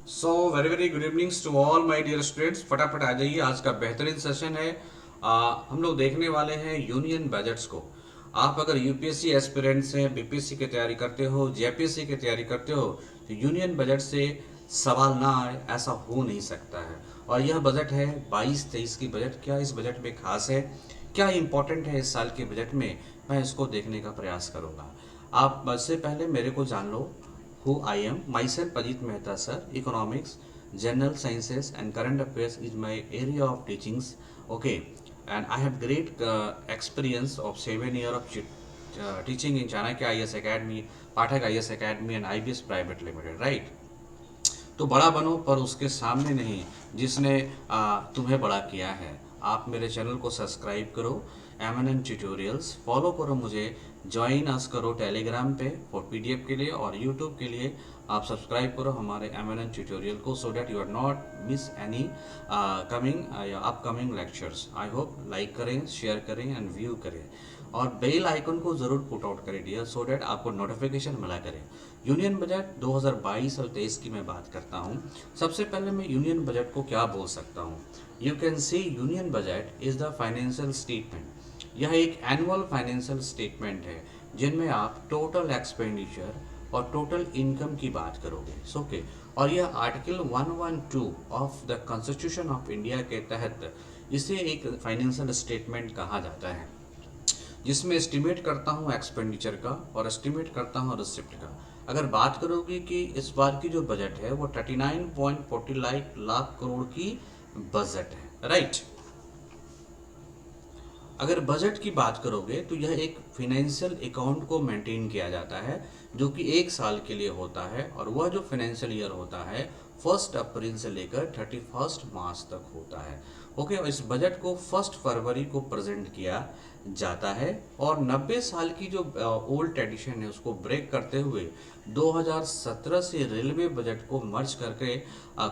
Very very good evenings to all my dear students. फटाफट आ जाइए, आज का बेहतरीन सेशन है। हम लोग देखने वाले हैं यूनियन बजट्स को। आप अगर यूपीएससी एस्पिरेंट्स हैं, बीपीएससी की तैयारी करते हो, जेपीएससी की तैयारी करते हो, तो यूनियन बजट से सवाल ना आए ऐसा हो नहीं सकता है। और यह बजट है 22-23 की बजट। क्या इस बजट में खास है, क्या इंपॉर्टेंट है इस साल के बजट में, मैं इसको देखने का प्रयास करूंगा। आप से पहले मेरे को जान लो who I am. Myself Ajit Mehta sir. Economics, General Sciences and Current Affairs is my area of teachings. Okay, and I have great experience of 7 years of teaching in Chanakya IS Academy, Pathak IS Academy and IBS Private Limited. Right? तो बड़ा बनो पर उसके सामने नहीं जिसने तुम्हें बड़ा किया है। आप मेरे चैनल को सब्सक्राइब करो, एम ट्यूटोरियल्स फॉलो करो, मुझे ज्वाइन अस करो टेलीग्राम पे फॉर पीडीएफ के लिए, और यूट्यूब के लिए आप सब्सक्राइब करो हमारे एम ट्यूटोरियल को, so that you are not miss any coming upcoming lectures. I hope like करें, शेयर करें एंड व्यू करें, और बेल आइकन को जरूर पुट आउट करें डियर, सो डैट आपको नोटिफिकेशन मिला करें। यूनियन बजट 2022 और 23 की मैं बात करता हूँ। सबसे पहले मैं यूनियन बजट को क्या बोल सकता हूँ। You can see union budget is the financial statement. यह एक एनुअल फाइनेंशियल स्टेटमेंट है जिनमें आप टोटल एक्सपेंडिचर और टोटल इनकम की बात करोगे। ओके, और यह article 112 of the constitution of India के तहत इसे एक फाइनेंशियल स्टेटमेंट कहा जाता है, जिसमें एस्टिमेट करता हूँ एक्सपेंडिचर का और एस्टिमेट करता हूँ रिसिप्ट का। अगर बात करोगे कि इस बार की जो बजट है वो 39.40 लाख करोड़ की बजट है, राइट। अगर बजट की बात करोगे तो यह एक फाइनेंशियल अकाउंट को मेंटेन किया जाता है जो कि एक साल के लिए होता है, और वह जो फाइनेंशियल ईयर होता है 1 अप्रैल से लेकर 31 मार्च तक होता है। ओके, और इस बजट को 1 फरवरी को प्रेजेंट किया जाता है, और 90 साल की जो ओल्ड ट्रेडिशन है उसको ब्रेक करते हुए 2017 से रेलवे बजट को मर्ज करके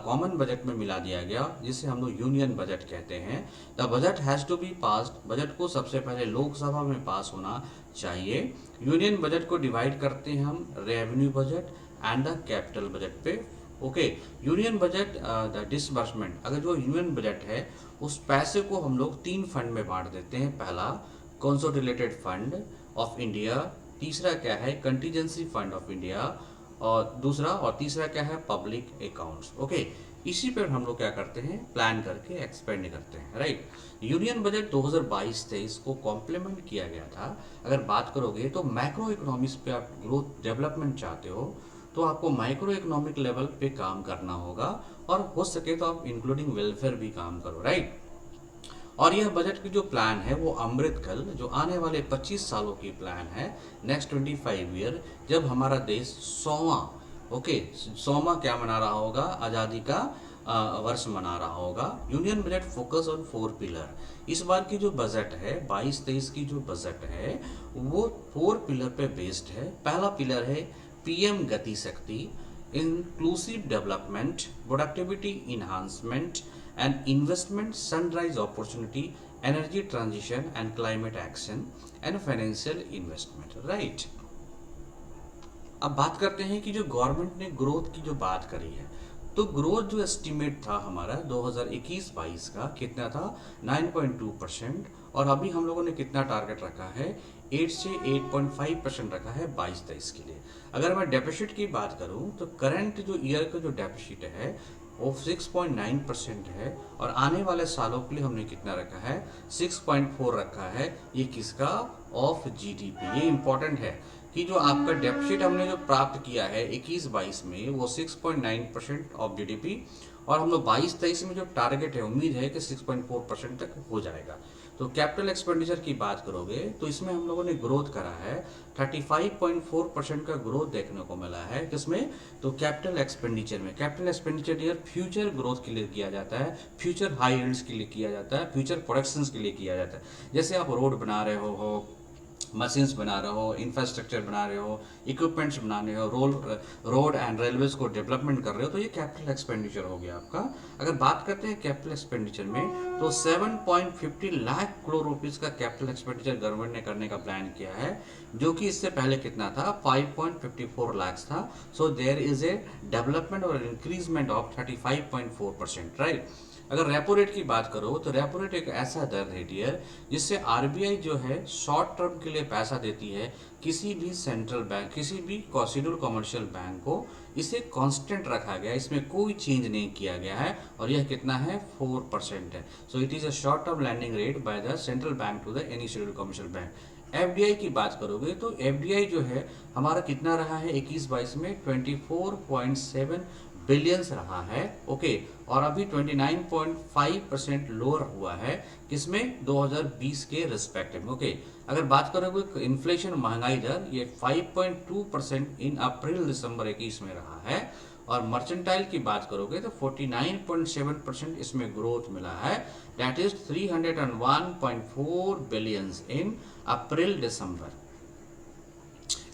कॉमन बजट में मिला दिया गया, जिसे हम लोग यूनियन बजट कहते हैं। The budget has to be passed. Budget को सबसे पहले लोकसभा में पास होना चाहिए। यूनियन बजट को डिवाइड करते हैं हम revenue budget and the capital budget पे। Okay, union budget the disbursement, अगर जो यूनियन बजट है उस पैसे को हम लोग 3 फंड में बांट देते हैं। पहला कंसोलिडेटेड फंड ऑफ इंडिया, तीसरा क्या है कंटीजेंसी फंड ऑफ इंडिया, और दूसरा और तीसरा क्या है पब्लिक अकाउंट्स। ओके, इसी पर हम लोग क्या करते हैं प्लान करके एक्सपेंड करते हैं, राइट। यूनियन बजट 2022-23 को कॉम्प्लीमेंट किया गया था। अगर बात करोगे तो मैक्रो इकोनॉमिक्स पे आप ग्रोथ डेवलपमेंट चाहते हो तो आपको माइक्रो इकोनॉमिक लेवल पे काम करना होगा, और हो सके तो आप इंक्लूडिंग वेलफेयर भी काम करो, राइट। और यह बजट की जो प्लान है वो अमृतकाल, जो आने वाले 25 सालों की प्लान है, नेक्स्ट 25 ईयर, जब हमारा देश 100वां क्या मना रहा होगा, आज़ादी का वर्ष मना रहा होगा। Union budget focus on 4 pillar. इस बार की जो बजट है 22-23 की जो बजट है वो 4 पिलर पे बेस्ड है। पहला पिलर है पीएम गति शक्ति, inclusive development, productivity enhancement and investment, sunrise opportunity, energy transition and climate action and financial investment, right। अब बात करते हैं कि जो गवर्नमेंट ने ग्रोथ की जो बात करी है, तो ग्रोथ जो एस्टिमेट था हमारा 2021-22 का कितना था 9.2%, और अभी हम लोगों ने कितना टारगेट रखा है 8 से 8.5% रखा है 22-23 के लिए। अगर मैं डेफिसिट की बात करूं तो करंट जो ईयर का जो डेफिसिट है वो 6.9% है, और आने वाले सालों के लिए हमने कितना रखा है 6.4 रखा है। ये किसका ऑफ जीडीपी। ये इंपॉर्टेंट है कि जो आपका डेफिसिट हमने जो प्राप्त किया है 21-22 में वो 6.9% ऑफ जीडीपी, और हम लोग 22-23 में जो टारगेट है उम्मीद है कि 6.4% तक हो जाएगा। तो कैपिटल एक्सपेंडिचर की बात करोगे तो इसमें हम लोगों ने ग्रोथ करा है 35.4% का ग्रोथ देखने को मिला है। किसमें, तो कैपिटल एक्सपेंडिचर में। Capital expenditure year future growth के लिए किया जाता है, फ्यूचर हाई एंड्स के लिए किया जाता है, फ्यूचर प्रोडक्शंस के लिए किया जाता है। जैसे आप रोड बना रहे हो मशीन्स बना रहे हो, इंफ्रास्ट्रक्चर बना रहे हो, इक्विपमेंट्स बना रहे हो, रोड एंड रेलवेज को डेवलपमेंट कर रहे हो, तो ये कैपिटल एक्सपेंडिचर हो गया आपका। अगर बात करते हैं कैपिटल एक्सपेंडिचर में, तो 7.50 लाख करोड़ रुपीस का कैपिटल एक्सपेंडिचर गवर्नमेंट ने करने का प्लान किया है, जो कि इससे पहले कितना था, 5.54 लाख था। So there is a development और इंक्रीजमेंट ऑफ 35.4%, राइट। अगर रेपो रेट की बात करो तो रेपो रेट एक ऐसा दर है डियर, जिससे आरबीआई जो है शॉर्ट टर्म के लिए पैसा देती है किसी भी सेंट्रल बैंक, किसी भी शेड्यूल्ड कमर्शियल बैंक को। इसे कांस्टेंट रखा गया है, इसमें कोई चेंज नहीं किया गया है, और यह कितना है, 4% है। So it is a short term lending rate by the central bank to the any scheduled commercial bank. FDI की बात करोगे तो एफडीआई जो है हमारा कितना रहा है 21-22 में, 24.7 बिलियंस रहा है, ओके। और अभी 29.5% लोअर हुआ है, किसमें, 2020 के रिस्पेक्टिव, ओके। अगर बात करोगे इन्फ्लेशन, महंगाई दर, ये 5.2% इन अप्रैल दिसंबर 21 में रहा है। और मर्चेंटाइल की बात करोगे तो 49.7% इसमें ग्रोथ मिला है, that is 301.4 billions in April December.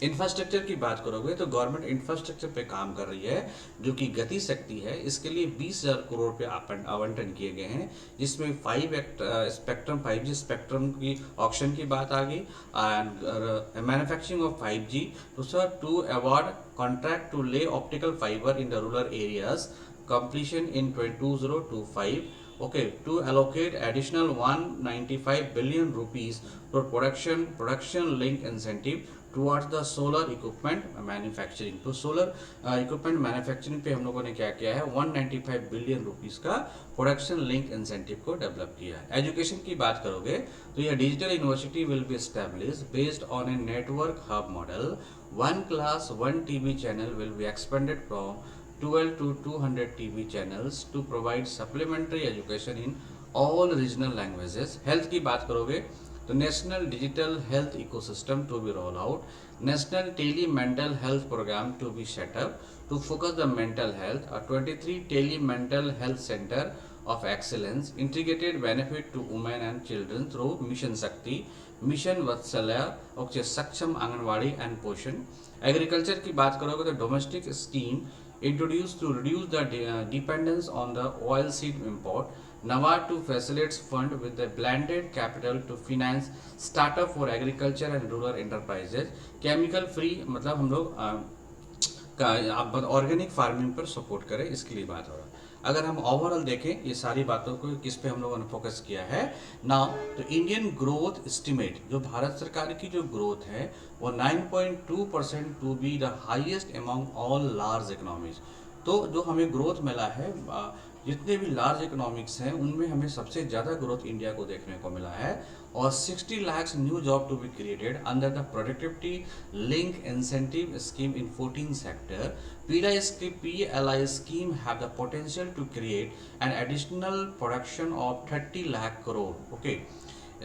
Infrastructure की बात करोगे तो गवर्नमेंट इंफ्रास्ट्रक्चर पे काम कर रही है, जो कि गति शक्ति है। इसके लिए 20,000 करोड़ रुपये आवंटन किए गए हैं, जिसमें 5G स्पेक्ट्रम की ऑक्शन की बात आ गई, एंड मैन्युफैक्चरिंग ऑफ 5G, दूसरा टू अवार्ड कॉन्ट्रैक्ट टू ले optical fibre in the rural areas, completion in 2025, okay, to allocate additional 195 billion rupees for production link incentive towards the solar equipment manufacturing। तो solar equipment manufacturing पे हम लोगों ने क्या किया है, 195 बिलियन रुपीस का प्रोडक्शन लिंक इंसेंटिव को डेवलप किया है। एजुकेशन की बात करोगे तो यह digital university will be established based on a network hub model. 1 class 1 TV channel will be expanded from 12 to 200 TV channels to provide supplementary education in all regional languages। Health की बात करोगे तो national digital health ecosystem to be roll out, national tele mental health programme to be set up to focus the mental health, 23 tele mental health centre of excellence, integrated benefit to women and children through Mission Shakti, Mission Vatsalya, okay, Saksham Anganwadi and Poshan। Agriculture की बात करोगे तो domestic scheme introduced to reduce the dependence on the oil seed import, NABARD to facilitate fund with the blended capital to finance startup for agriculture and rural enterprises। Chemical free मतलब हम लोग organic farming पर support करें, इसके लिए बात हो रहा है। अगर हम ओवरऑल देखें ये सारी बातों को किस पे हम लोगों ने फोकस किया है ना, तो इंडियन ग्रोथ एस्टिमेट, जो भारत सरकार की जो ग्रोथ है वो 9.2% to be the highest among all large economies. तो जो हमें ग्रोथ मिला है, जितने भी लार्ज इकोनॉमिक्स हैं उनमें हमें सबसे ज़्यादा ग्रोथ इंडिया को देखने को मिला है, और 60 lakhs new job to be created under the productivity link incentive scheme in 14 sector। PLI scheme have the potential to create an additional production of 30 lakh crore, okay।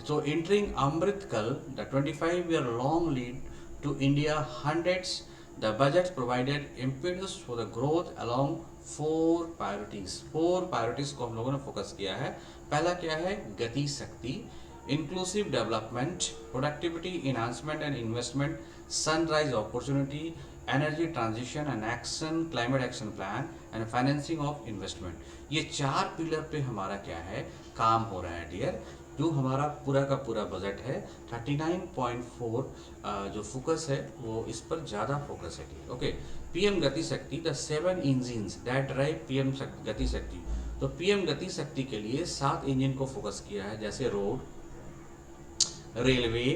So entering Amrit Kal, the 25-year long lead to India hundreds, the budget provided impetus for the growth along 4 priorities। 4 priorities को हम लोगों ने focus किया है। पहला क्या है, गति शक्ति, inclusive development, productivity enhancement and investment, sunrise opportunity, energy transition and action, climate action plan and financing of investment। ये 4 पिलर पे हमारा क्या है, काम हो रहा है डियर। जो हमारा पूरा का पूरा बजट है 39.4, जो फोकस है वो इस पर ज़्यादा फोकस है, ओके। पीएम गति शक्ति, the 7 engines that drive PM Gati शक्ति। तो पीएम गति शक्ति के लिए 7 इंजन को फोकस किया है, जैसे road, railway,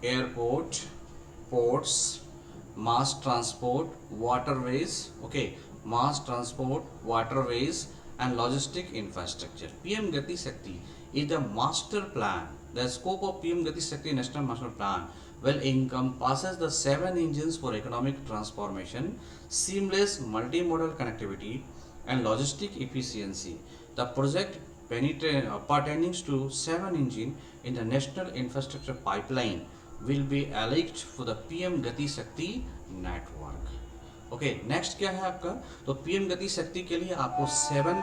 airport, ports, mass transport, waterways, okay, mass transport, waterways and logistic infrastructure। PM Gati Shakti is the master plan। The scope of PM Gati Shakti National Master Plan will encompasses the 7 engines for economic transformation, seamless multimodal connectivity and logistic efficiency। The project pertaining to 7 engine in the national infrastructure pipeline will be allocated for the PM Gati Shakti network। Okay, next क्या है आपका, तो PM Gati शक्ति के लिए आपको 7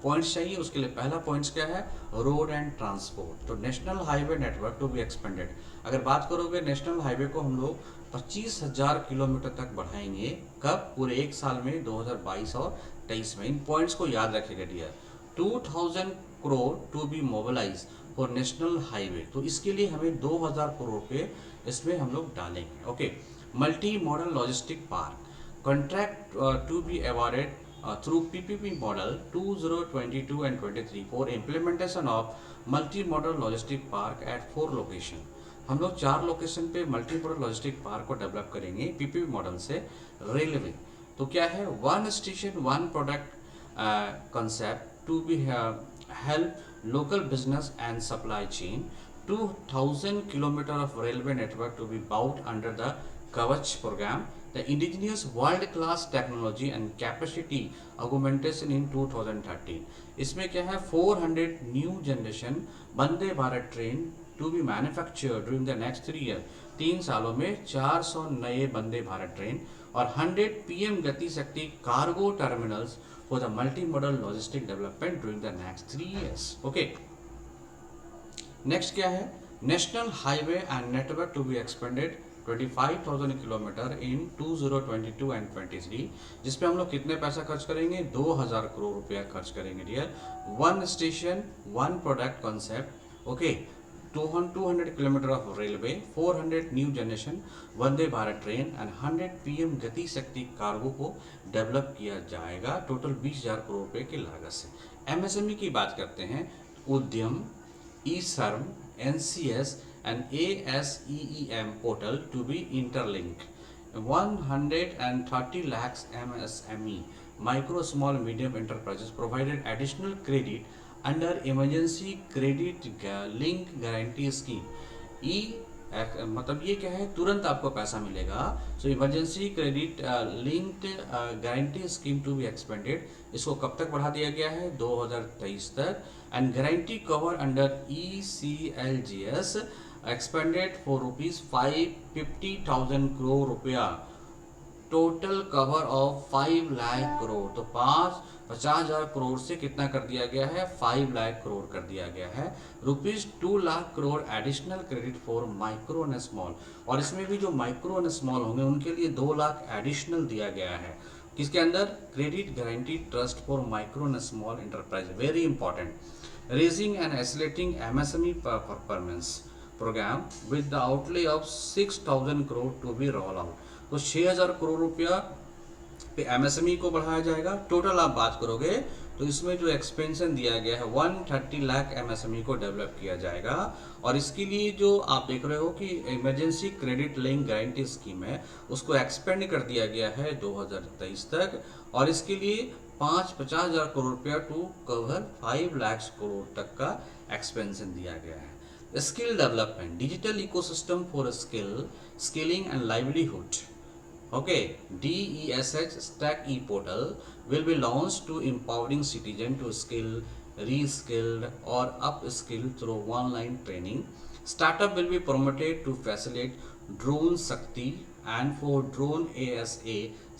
points चाहिए। उसके लिए पहला पॉइंट्स क्या है, रोड एंड ट्रांसपोर्ट। तो national highway network to be expanded. अगर बात करोगे नेशनल हाईवे को हम लोग 25,000 किलोमीटर तक बढ़ाएंगे। कब, पूरे एक साल में, 2022 और 23 में। इन पॉइंट्स को याद रखेगा dear. 2000 crore to be mobilise for national highway. तो इसके लिए हमें 2000 करोड़ रुपये इसमें हम लोग डालेंगे। Okay, multi modal logistic park contract to be awarded through PPP model 2022 and 23 for implementation of multi-modal logistic park at 4 location। हम लोग 4 लोकेशन पे मल्टी मॉडल लॉजिस्टिक पार्क को डेवलप करेंगे पीपीपी मॉडल से। रेलवे तो क्या है, 1 station 1 product concept to be help local business and supply chain। 2000 kilometer of railway network to be bought under the Kavach program। The indigenous world-class technology and capacity augmentation in 2013। इसमें क्या है, 400 new generation Vande Bharat train to be manufactured during the next 3 year. 3 सालों में 400 नए वंदे Bharat train और 100 PM Gati Shakti cargo terminals for the multi modal logistic development during the next 3 years. Okay, next क्या है, national highway and network to be expanded 25,000 kilometre in 2022 and 23, जिसपे हम लोग कितने पैसा खर्च करेंगे, 2000 करोड़ रुपया खर्च करेंगे dear. 1 station 1 product concept. Okay, 200 kilometre of railway, 400 new generation Vande Bharat train and 100 PM Gati Shakti cargo को डेवलप किया जाएगा टोटल 20,000 करोड़ रुपए की लागत से। एमएसएमई की बात करते हैं, उद्यम, e-Shram, NCS and ASEEM portal to be interlinked। 130 lakhs MSME micro small medium enterprises provided additional credit under emergency credit link guarantee scheme। मतलब ये क्या है, तुरंत आपको पैसा मिलेगा। So emergency credit linked guarantee scheme to be expanded. इसको कब तक बढ़ा दिया गया है, 2023 तक। And guarantee cover under ECLGS expanded for rupees 550,000 crore रुपया। Total cover of 5 lakh crore. तो 50,000 करोड़ से कितना कर दिया गया है, 5 लाख करोड़ कर दिया गया है। Rupees 2 lakh crore additional credit for micro and small. और इसमें भी जो माइक्रो एंड स्मॉल होंगे उनके लिए 2 लाख एडिशनल दिया गया है। किसके अंदर, credit guarantee trust for micro and small enterprise. Very important. Raising and escalating MSME performance programme with the outlay of 6,000 crore to be roll out. तो 6,000 करोड़ रुपया पे एमएसएमई को बढ़ाया जाएगा। टोटल आप बात करोगे तो इसमें जो एक्सपेंशन दिया गया है 130 लाख एमएसएमई को डेवलप किया जाएगा। और इसके लिए जो आप देख रहे हो कि emergency credit link guarantee scheme है उसको एक्सपेंड कर दिया गया है 2023 तक। और इसके लिए 50,000 करोड़ रुपया टू कवर 5 लाख करोड़ तक का एक्सपेंशन दिया गया है। Skill development, digital ecosystem for skilling and livelihood. Okay, DESH Stack e-portal will be launched to empowering citizen to skill, re-skilled or upskill through online training। Startup will be promoted to facilitate drone Shakti and for drone ASA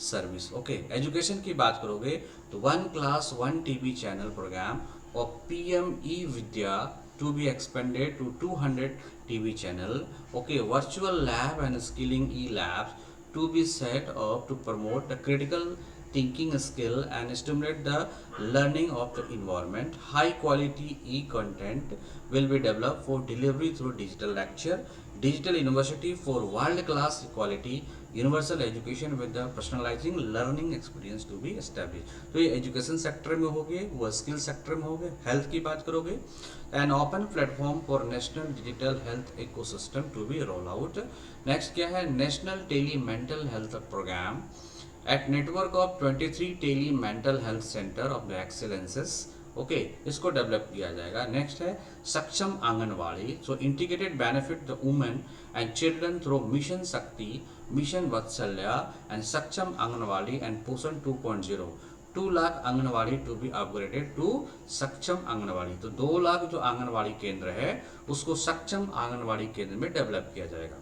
service। Okay, education की बात करोगे तो 1 class 1 TV channel program और PM e-Vidya to be expanded to 200 TV channel। Okay, virtual lab and skilling e-labs to be set up to promote the critical thinking skill and stimulate the learning of the environment। High quality e-content will be developed for delivery through digital lecture। Digital university for world class quality universal education with the personalizing learning experience to be established। तो ये education sector में हो गए, वो skill sector में हो गए। Health की बात करोगे, an open platform for national digital health ecosystem to be roll out. Next क्या है, national tele mental health programme at network of 23 tele mental health centre of the excellences. Okay, इसको develop किया जाएगा। Next है Saksham Anganwadi. So integrated benefit the women and children through mission Shakti, mission Vatsalya and Saksham Anganwadi and Poshan 2.0। 2 lakh Anganwadi to be upgraded to सक्षम आंगनवाड़ी। तो 2 लाख जो आंगनवाड़ी केंद्र है उसको सक्षम आंगनवाड़ी केंद्र में डेवलप किया जाएगा।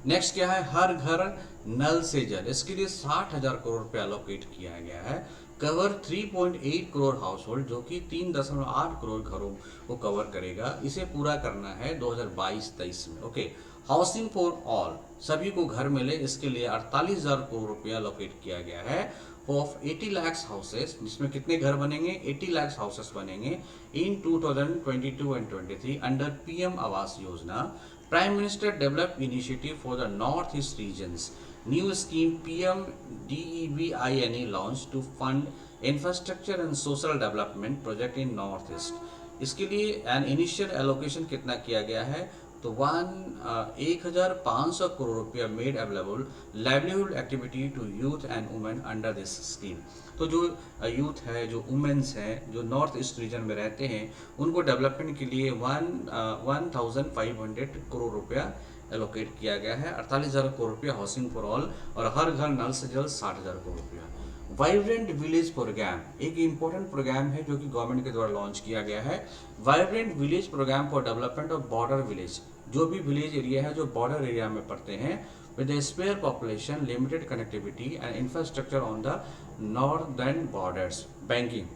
नेक्स्ट क्या है, हर घर नल से जल, इसके लिए 60,000 करोड़ रुपया एलोकेट किया गया है। कवर 3.8 करोड़ हाउस होल्ड, जो कि 3.8 करोड़ घरों को कवर करेगा। इसे पूरा करना है 2022-23 में। ओके, हाउसिंग फॉर ऑल, सभी को घर मिले, इसके लिए 48,000 करोड़ रुपया एलोकेट किया गया है। ऑफ 80 लाख हाउसेस, जिसमें कितने घर बनेंगे, 80 लाख हाउसेस बनेंगे इन 2022 and 23 under PM Awas Yojana. Prime minister develop initiative for the north east regions, new scheme PM DEBINE launch to fund infrastructure and social development project in north east. इसके लिए एन इनिशियल एलोकेशन कितना किया गया है, तो 1,500 करोड़ रुपया made available livelihood activity to youth and women under this scheme. तो जो यूथ है, जो वुमेन्स हैं, जो नॉर्थ ईस्ट रीजन में रहते हैं, उनको डेवलपमेंट के लिए 1,500 करोड़ रुपया एलोकेट किया गया है। 48,000 करोड़ रुपया हाउसिंग फॉर ऑल, और हर घर नल से जल 60,000 करोड़ रुपया। वाइब्रेंट विलेज प्रोग्राम एक इम्पोर्टेंट प्रोग्राम है जो कि गवर्नमेंट के द्वारा लॉन्च किया गया है। Vibrant village programme for development of border village, जो भी विलेज एरिया है जो बॉर्डर एरिया में पड़ते हैं, with a spare population, limited connectivity and infrastructure on the northern borders. Banking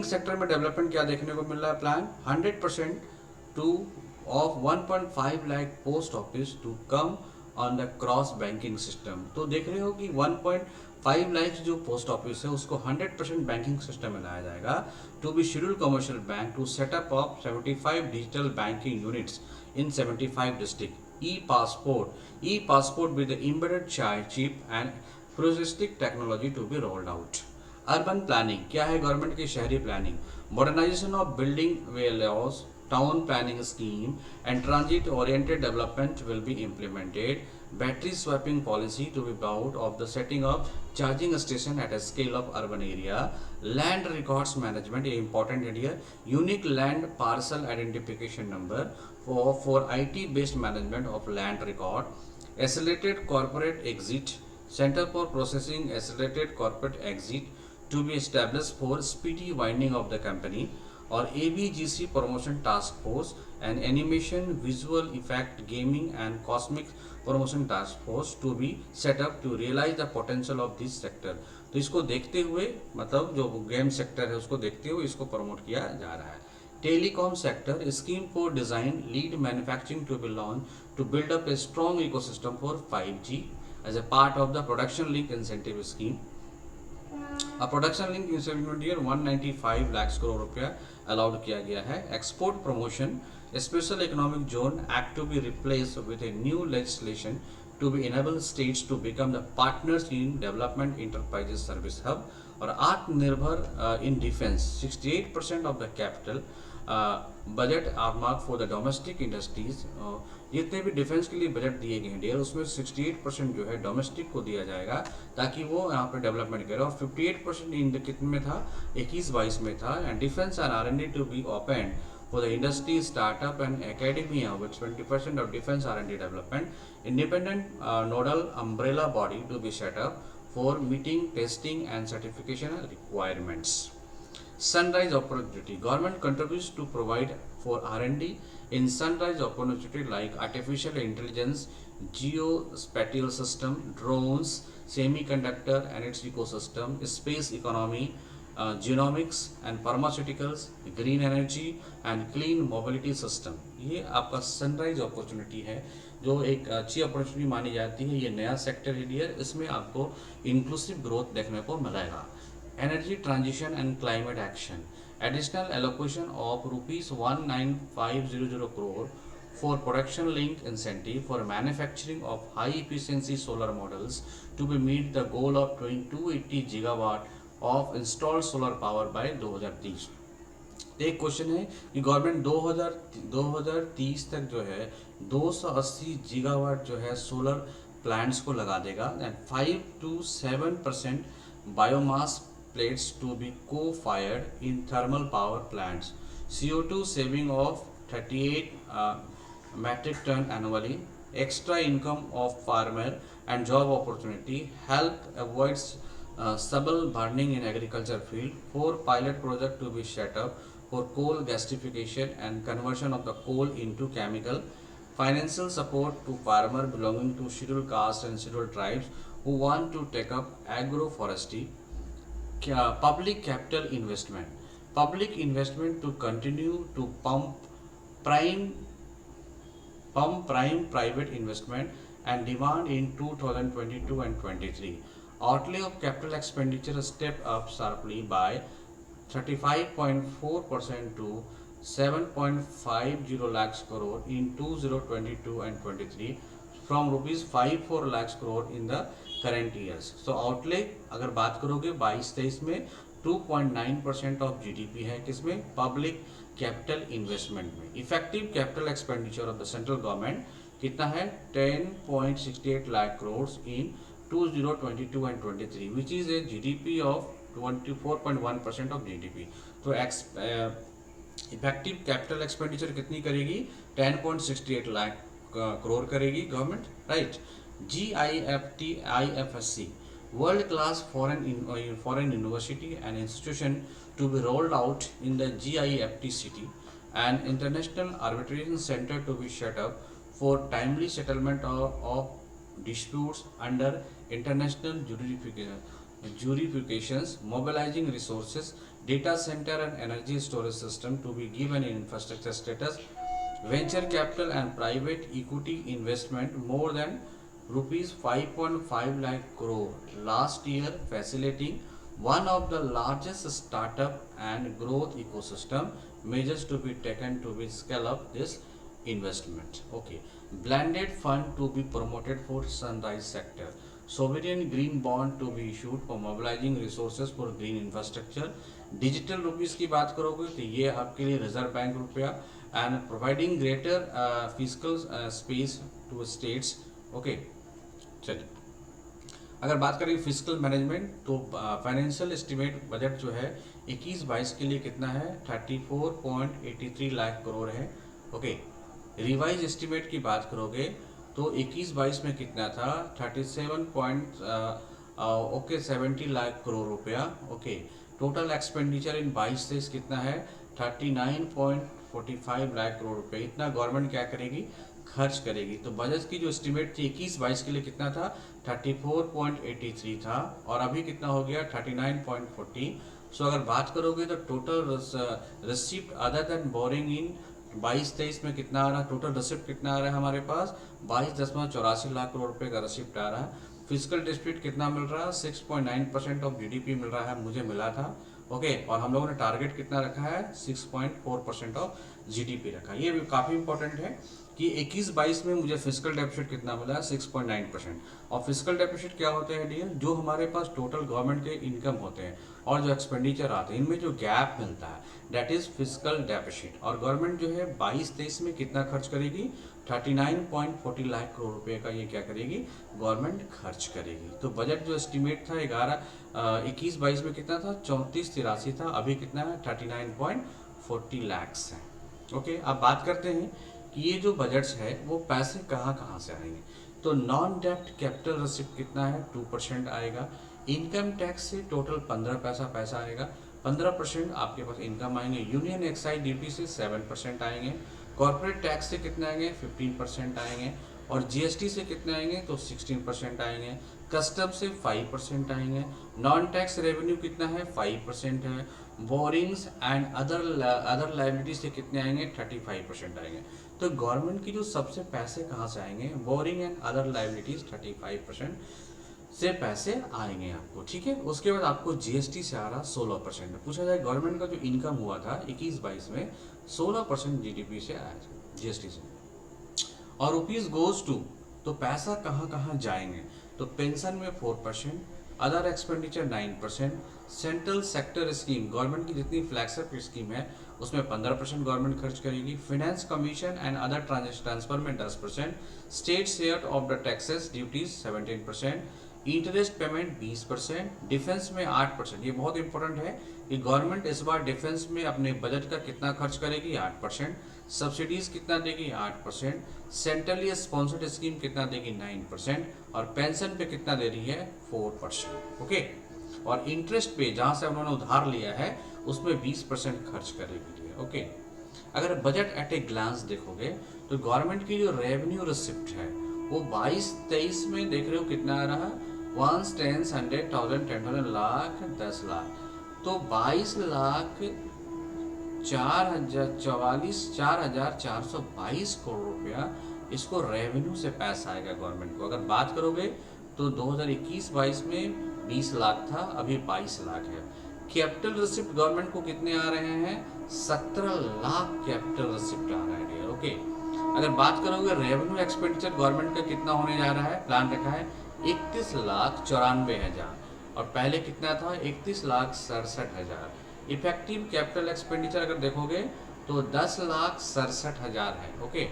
sector में डेवलपमेंट क्या देखने को मिल रहा है, plan 100% to of 1.5 lakh post office to come on the cross banking system. तो देख रहे हो कि 1.5 लाख जो पोस्ट ऑफिस है उसको 100% बैंकिंग सिस्टम में लाया जाएगा। To be scheduled commercial bank to set up of 75 digital banking units in 75 district. E passport with embedded child chip and futuristic technology to be rolled out. Urban planning क्या है, government की शहरी planning, modernisation of building bye laws, town planning scheme and transit oriented development will be implemented. Battery swapping policy to be brought of the setting of charging station at a scale of urban area. Land records management is important here. Unique land parcel identification number for IT based management of land record. Accelerated corporate exit, center for processing accelerated corporate exit to be established for speedy winding of the company. और ABGC promotion task force and animation, visual effect, gaming and cosmic promotion task force to be set up to realise the potential of this sector. तो इसको देखते हुए, मतलब जो game sector है उसको देखते हुए इसको प्रमोट किया जा रहा है। Telecom sector scheme for design lead manufacturing to be launch to build up a strong ecosystem for 5G as a part of the production link incentive scheme. Production link incentive year 195 lakh crore रुपया allowed किया गया है। Export promotion special economic zone act to be replace with a new legislation to be enable states to become the partners in development enterprises service hub. और आत्मनिर्भर in defence 68% of the capital budget earmark for the domestic industries. जितने भी defence के लिए budget दिए गए हैं dear, उसमें 68% जो है डोमेस्टिक को दिया जाएगा ताकि वो यहाँ पे डेवलपमेंट करे। और 58% इन कितने में था, 21-22 में था। And defence and R&D to be open for the industry, startup and academia with 20% of defense R&D development. Independent nodal umbrella body to be set up for meeting testing and certification requirements. Sunrise opportunity, government contributes to provide for R&D in sunrise opportunity like artificial intelligence, geospatial system, drones, semiconductor and its ecosystem, space economy, genomics and pharmaceuticals, green energy and clean mobility system। ये आपका sunrise opportunity है जो एक अच्छी opportunity मानी जाती है। ये नया सेक्टर है डियर, इसमें आपको इंक्लूसिव ग्रोथ देखने को मिलेगा। Energy transition and climate action, additional allocation of ₹19500 crore for production link incentive for manufacturing of high efficiency solar models to be meet the goal of 280 gigawatt of installed solar power by 2030। एक question है कि government 2030 तक जो है 280 gigawatt जो है solar plants को लगा देगा and 5 to 7% biomass pellets to be co fired in thermal power plants, CO2 saving of 38 metric ton annually, extra income of farmer and job opportunity, help avoids stubble burning in agriculture field. 4 pilot project to be set up for coal gasification and conversion of the coal into chemical financial support to farmer belonging to scheduled caste and scheduled tribes who want to take up agroforestry. Public capital investment to continue to prime pump prime private investment and demand in 2022 and 23. Outlay of capital expenditure stepped up sharply by 35.4% to 7.50 lakhs crore in 2022 and 23 from rupees 54 lakhs crore in the current years. So outlay अगर बात करोगे 22-23 में 2.9% of GDP है किसमें, public capital investment में. Effective capital expenditure of the central government कितना है 10.68 लाख करोड़ इन 2022 and 23 which is a GDP of 24.1% of GDP. तो इफेक्टिव कैपिटल एक्सपेंडिचर कितनी करेगी 10.68 लाख करोड़ करेगी government, right. GIFT-IFSC world class foreign university and institution to be rolled out in the GIFT city, an international arbitration center to be set up for timely settlement of disputes under international jurisdictions, mobilizing resources, data center and energy storage system to be given infrastructure status, venture capital and private equity investment more than rupees 5.5 lakh crore last year, facilitating one of the largest startup and growth ecosystem. Measures to be taken to be scale up this investment. Okay, blended fund to be promoted for sunrise sector, sovereign green bond to be issued for mobilizing resources for green infrastructure. Digital rupees की बात करोगे तो ये आपके लिए reserve bank रुपया and providing greater physical space to states. Okay, चलिए अगर बात करें फिजिकल मैनेजमेंट तो फाइनेंशियल एस्टिमेट बजट जो है 21-22 के लिए कितना है 34.83 लाख करोड़ है. ओके, रिवाइज एस्टिमेट की बात करोगे तो 21-22 में कितना था 70 लाख करोड़ रुपया. ओके, टोटल एक्सपेंडिचर इन 22-23 कितना है 39.45 लाख करोड़ रुपए. इतना गवर्नमेंट क्या करेगी, खर्च करेगी. तो बजट की जो एस्टिमेट थी 21-22 के लिए कितना था 34.83 था और अभी कितना हो गया 39.40. सो अगर बात करोगे तो total receipt other than boring इन 22-23 में कितना आ रहा है, टोटल रिसिप्ट कितना आ रहा है हमारे पास 22.84 लाख करोड़ रुपए का रिसिप्ट आ रहा है. फिजिकल डिस्प्यूट कितना मिल रहा है 6.9% ऑफ जीडीपी मिल रहा है, मुझे मिला था. ओके, और हम लोगों ने टारगेट कितना रखा है 6.4% ऑफ जीडीपी रखा है. ये भी काफ़ी इंपॉर्टेंट है कि 21-22 में मुझे फिजिकल डेफिसिट कितना मिला है 6.9%. और फिजिकल डेफिसिट क्या होते हैं डियर, जो हमारे पास टोटल गवर्नमेंट के इनकम होते हैं और जो एक्सपेंडिचर आते हैं इनमें जो गैप मिलता है दैट इज फिजिकल डेफिसिट. और गवर्नमेंट जो है 22-23 में कितना खर्च करेगी 39.40 लाख करोड़ रुपए का ये क्या करेगी गवर्नमेंट खर्च करेगी. तो बजट जो एस्टिमेट था 21-22 में कितना था 34-83 था, अभी कितना है 39.40 लाख है. ओके, अब बात करते हैं कि ये जो बजट्स है वो पैसे कहाँ से आएंगे. तो नॉन डेप्ट कैपिटल रिसिप्ट कितना है 2% आएगा. इनकम टैक्स से टोटल 15 पैसा आएगा, 15% आपके पास इनकम आएंगे. यूनियन एक्साइज ड्यूटी से 7% आएंगे. कॉर्पोरेट टैक्स से कितना आएंगे 15% आएंगे. और जीएसटी से कितने आएंगे तो 16% आएंगे. कस्टम से 5% आएंगे. नॉन टैक्स रेवेन्यू कितना है 5% है. बोरिंग्स एंड अदर लाइबिलिटी से कितने आएंगे 35% आएंगे. तो गवर्नमेंट की जो सबसे पैसे कहाँ से आएंगे, बोरिंग एंड अदर लाइबिलिटीज 35% से पैसे आएंगे आपको. ठीक है, उसके बाद आपको जीएसटी से आ रहा 16%. पूछा जाए गवर्नमेंट का जो इनकम हुआ था 21-22 में 16% जीडीपी से आया था जीएसटी से. और रुपीज गोज टू, तो पैसा कहाँ जाएंगे, तो पेंशन में 4%, other expenditure 9%, central sector scheme government की जितनी फ्लैगशिप स्कीम है उसमें 15% गवर्नमेंट खर्च करेगी. Finance commission and other transfer में 10%, state share of the taxes duties 17%, interest payment 20%, defence में 8%. ये बहुत इंपॉर्टेंट है कि गवर्नमेंट इस बार डिफेंस में अपने बजट का कितना खर्च करेगी 8%, सब्सिडीज कितना देगी 8%, सेंट्रली स्पॉन्सर्ड स्कीम कितना देगी 9% और पेंशन पे कितना दे रही है 4%. ओके, और इंटरेस्ट पे जहाँ से उन्होंने उधार लिया है उसमें 20% खर्च करेगी. ओके, अगर बजट एट ए ग्लांस देखोगे तो गवर्नमेंट की जो रेवेन्यू रिसिप्ट है वो 22-23 में देख रहे हो कितना आ रहा है, 1 10 100 1000 10,000 लाख 10 लाख, तो 22 लाख 4,422 करोड़ रुपया इसको रेवेन्यू से पैसा आएगा गवर्नमेंट को। अगर बात करोगे तो 2021-22 में 20 लाख था, अभी 22 लाख है। कैपिटल रिसिप्ट गवर्नमेंट को कितने आ रहे हैं, 17 लाख कैपिटल रिसिप्ट आ रहा है डियर। ओके, अगर बात करोगे रेवेन्यू एक्सपेंडिचर गवर्नमेंट का कितना होने जा रहा है, प्लान रखा है 31,94,000 और पहले कितना था 31,67,000। इफेक्टिव कैपिटल एक्सपेंडिचर अगर देखोगे तो 10,67,000 है। ओके,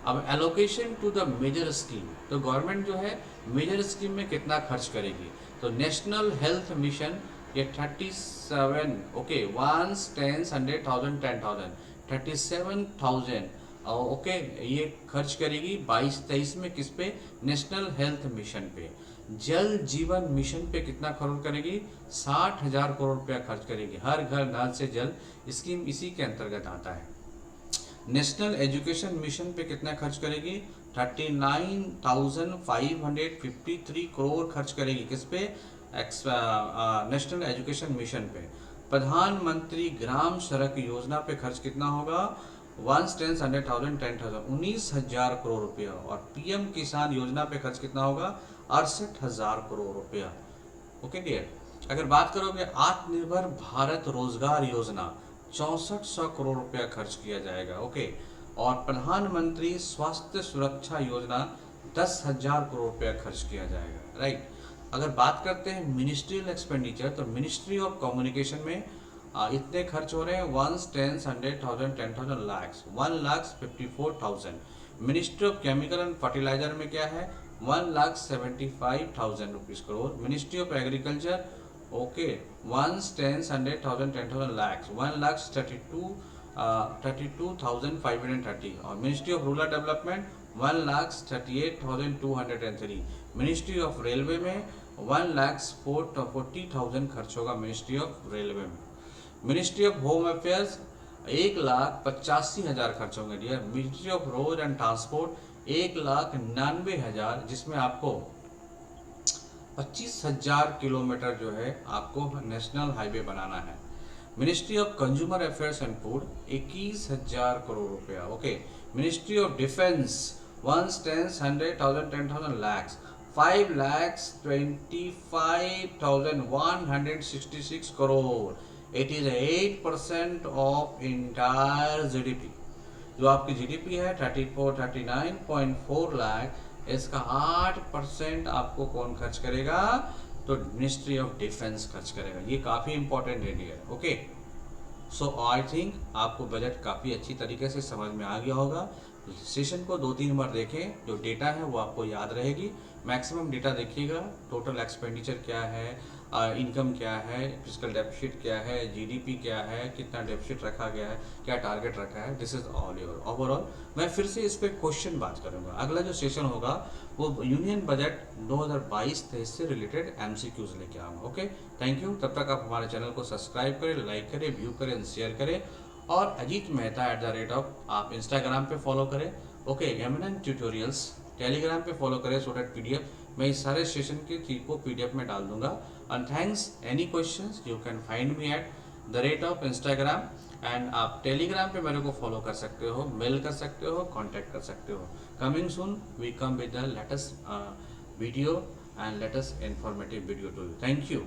अब allocation to the major scheme, तो गवर्नमेंट जो है मेजर स्कीम में कितना खर्च करेगी, तो नेशनल हेल्थ मिशन ये 37, ओके 1 10 100 1000 10,000 37,000 ओके ये खर्च करेगी 22-23 में, किस पे, नेशनल हेल्थ मिशन पे। जल जीवन मिशन पे कितना खर्च करेगी, 60,000 करोड़ रुपया खर्च करेगी। हर घर नल से जल स्कीम इसी के अंतर्गत आता है। नेशनल एजुकेशन मिशन पे कितना खर्च करेगी, 39,553 करोड़ खर्च करेगी, किस पे, नेशनल एजुकेशन मिशन पे। प्रधानमंत्री ग्राम सड़क योजना पे खर्च कितना होगा, 1 10 100 1000 10,000 19,000 करोड़ रुपया। और पीएम किसान योजना पे खर्च कितना होगा, 68,000 करोड़ रुपया। ओके डियर, अगर बात करोगे आत्मनिर्भर भारत रोजगार योजना 6400 करोड़ रुपया खर्च किया जाएगा। ओके, और प्रधानमंत्री स्वास्थ्य सुरक्षा योजना 10,000 करोड़ रुपया खर्च किया जाएगा। राइट, अगर बात करते हैं मिनिस्ट्रियल एक्सपेंडिचर तो मिनिस्ट्री ऑफ कम्युनिकेशन में इतने खर्च हो रहे हैं 1 10 100 1000 10,000 lakh 1,54,000। Ministry of chemical and fertiliser में क्या है, 1,75,000 rupees crore. Ministry of agriculture okay 1 10 100 1000 10,000 lakh 1,32,530। और ministry of rural development 1,38,203। Ministry of railway में 1,40,000 खर्च होगा मिनिस्ट्री ऑफ रेलवे में। मिनिस्ट्री ऑफ होम अफेयर्स 1,85,000 खर्च होंगे dear. Ministry of road and transport 1,99,000, जिसमें आपको 25,000 किलोमीटर जो है आपको नेशनल हाईवे बनाना है। Ministry of consumer affairs and food 21,000 crore रुपया। Okay, ministry of defence 1 10 100 1000 10,000 lakh 5,25,166 crore. It is 8% of entire GDP. जो आपकी जीडीपी है 39.4 लाख, इसका 8% आपको कौन खर्च करेगा, तो मिनिस्ट्री ऑफ डिफेंस खर्च करेगा। ये काफ़ी इंपॉर्टेंट है dear. Okay, so I think आपको बजट काफ़ी अच्छी तरीके से समझ में आ गया होगा। सेशन को 2-3 बार देखें, जो डेटा है वो आपको याद रहेगी। मैक्सिमम डेटा देखिएगा, टोटल एक्सपेंडिचर क्या है, इनकम क्या है, फिजिकल डेफिसिट क्या है, जीडीपी क्या है, कितना डेफिसिट रखा गया है, क्या टारगेट रखा है, this is all your overall. मैं फिर से इस पर क्वेश्चन बात करूंगा। अगला जो सेशन होगा वो यूनियन बजट 2022-23 से रिलेटेड एमसीक्यूज लेके आऊँगा। Okay, thank you. तब तक आप हमारे चैनल को सब्सक्राइब करें, लाइक करें, व्यू करें, शेयर करें। और अजीत मेहता @, आप इंस्टाग्राम पे फॉलो करें। ओके, एमिनेंट ट्यूटोरियल्स टेलीग्राम पे फॉलो करें, सो दैट पीडीएफ मैं इस सारे सेशन की चीज को पीडीएफ में डाल दूंगा। And thanks, any questions you can find me @ Instagram. And आप टेलीग्राम पे मेरे को फॉलो कर सकते हो, मेल कर सकते हो, कांटेक्ट कर सकते हो। Coming soon we come with the latest video and latest informative video to you. Thank you.